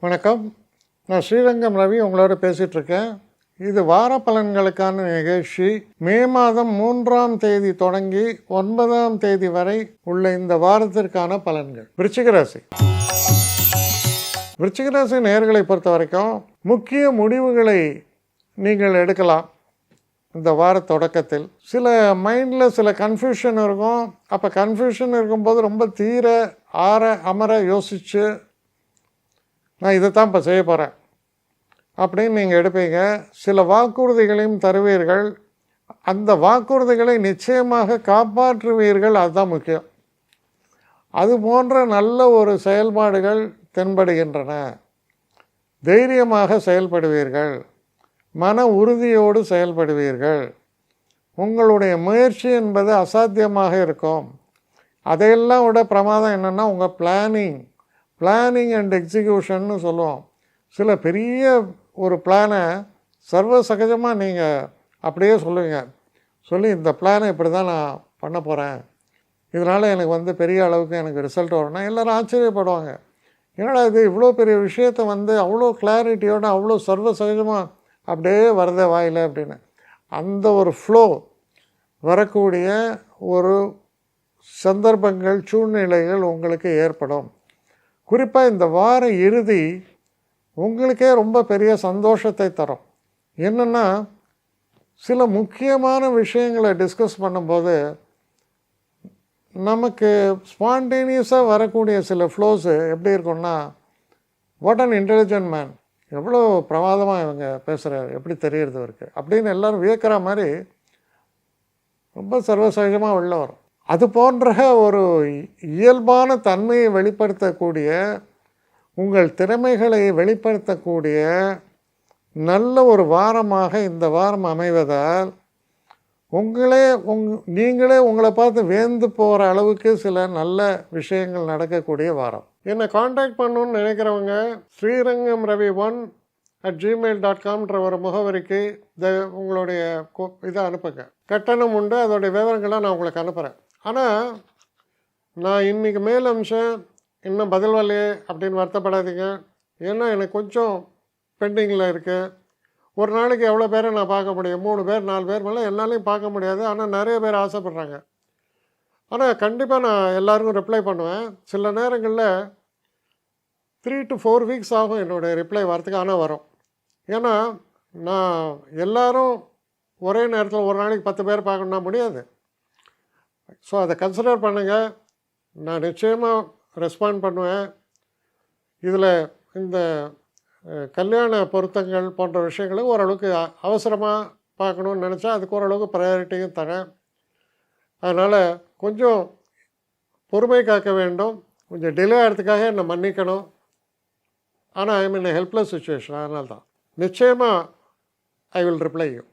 வணக்கம். நான் ஸ்ரீரங்கம் ரவி உங்களோட பேசிகிட்ருக்கேன். இது வார பலன்களுக்கான நிகழ்ச்சி. மே மாதம் 3ஆம் தேதி தொடங்கி 9ஆம் தேதி வரை உள்ள இந்த வாரத்திற்கான பலன்கள். விருச்சிக ராசி. விருச்சிக ராசி நேயர்களை பொறுத்த வரைக்கும் முக்கிய முடிவுகளை நீங்கள் எடுக்கலாம். இந்த வார தொடக்கத்தில் சில மைண்டில் சில கன்ஃபியூஷன் இருக்கும். அப்போ கன்ஃபியூஷன் இருக்கும்போது ரொம்ப அமர யோசித்து நான் இதை தான் இப்போ செய்ய போகிறேன் அப்படின்னு நீங்கள் எடுப்பீங்க. சில வாக்குறுதிகளையும் தருவீர்கள். அந்த வாக்குறுதிகளை நிச்சயமாக காப்பாற்றுவீர்கள். அதுதான் முக்கியம். அது போன்ற நல்ல ஒரு செயல்பாடுகள் தென்படுகின்றன. தைரியமாக செயல்படுவீர்கள். மன உறுதியோடு செயல்படுவீர்கள். உங்களுடைய முயற்சி என்பது அசாத்தியமாக இருக்கும். அதையெல்லாம் விட பிரமாதம் என்னென்னா உங்கள் பிளானிங் அண்ட் எக்ஸிக்யூஷன்னு சொல்லுவோம். சில பெரிய ஒரு பிளானை சர்வசகஜமாக நீங்கள் அப்படியே சொல்லுவீங்க. சொல்லி இந்த பிளானை இப்படி தான் நான் பண்ண போகிறேன், இதனால் எனக்கு பெரிய அளவுக்கு எனக்கு ரிசல்ட் வரும்னா எல்லோரும் ஆச்சரியப்படுவாங்க. ஏன்னா இது இவ்வளோ பெரிய விஷயத்தை அவ்வளோ கிளாரிட்டியோடு அவ்வளோ சர்வசகஜமாக அப்படியே வரதே வாயில் அப்படின்னு அந்த ஒரு ஃப்ளோ வரக்கூடிய ஒரு சந்தர்ப்பங்கள் சூழ்நிலைகள் உங்களுக்கு ஏற்படும். குறிப்பாக இந்த வார இறுதி உங்களுக்கே ரொம்ப பெரிய சந்தோஷத்தை தரும். என்னென்னா சில முக்கியமான விஷயங்களை டிஸ்கஸ் பண்ணும்போது நமக்கு ஸ்பான்டேனியஸாக வரக்கூடிய சில ஃப்ளோஸு எப்படி இருக்குன்னா, வாட் அன் இன்டெலிஜென்ட் மேன், எவ்வளோ பிரமாதமாக இவங்க பேசுகிறாரு, எப்படி தெரியுறது இருக்குது அப்படின்னு எல்லோரும் வியக்கிற மாதிரி ரொம்ப சர்வசகஜமாக உள்ள வரும். அது போன்ற ஒரு இயல்பான தன்மையை வெளிப்படுத்தக்கூடிய, உங்கள் திறமைகளை வெளிப்படுத்தக்கூடிய நல்ல ஒரு வாரமாக இந்த வாரம் அமைவதால் நீங்களே உங்களை பார்த்து வேந்து போகிற அளவுக்கு சில நல்ல விஷயங்கள் நடக்கக்கூடிய வாரம். என்னை காண்டாக்ட் பண்ணணுன்னு நினைக்கிறவங்க srirangam.ravi1@gmail.com ஒரு முகவரிக்கு உங்களுடைய இதை அனுப்புங்க. கட்டணம் உண்டு, அதோடைய விவரங்களை நான் உங்களுக்கு அனுப்புகிறேன். ஆனால் நான் இன்றைக்கி மேல் அம்சம் இன்னும் பதில் வரலையே அப்படின்னு வருத்தப்படாதீங்க. ஏன்னா எனக்கு கொஞ்சம் பெண்டிங்கில் இருக்குது. ஒரு நாளைக்கு எவ்வளோ பேரை நான் பார்க்க முடியும்? 3 பேர் 4 பேர் மேலே என்னாலையும் பார்க்க முடியாது. ஆனால் நிறைய பேர் ஆசைப்பட்றாங்க. ஆனால் கண்டிப்பாக நான் எல்லாருக்கும் ரிப்ளை பண்ணுவேன். சில நேரங்களில் 3 to 4 வீக்ஸ் ஆகும் என்னுடைய ரிப்ளை வரத்துக்கு. ஆனால் வரும். ஏன்னா நான் எல்லோரும் ஒரே நேரத்தில் ஒரு நாளைக்கு 10 பேர் பார்க்கணுன்னா முடியாது. ஸோ அதை கன்சிடர் பண்ணுங்கள். நான் நிச்சயமாக ரெஸ்பாண்ட் பண்ணுவேன். இதில் இந்த கல்யாண பொருத்தங்கள் போன்ற விஷயங்களை ஓரளவுக்கு அவசரமாக பார்க்கணுன்னு நினச்சா அதுக்கு ஓரளவுக்கு ப்ரையாரிட்டியும் தரேன். அதனால் கொஞ்சம் பொறுமை காக்க வேண்டும். கொஞ்சம் டிலே ஆகிறதுக்காக என்னை மன்னிக்கணும். ஆனால் ஐ மீன் ஹெல்ப்லெஸ் சுச்சுவேஷன். அதனால தான் நிச்சயமாக ஐ வில் ரிப்ளை யூ.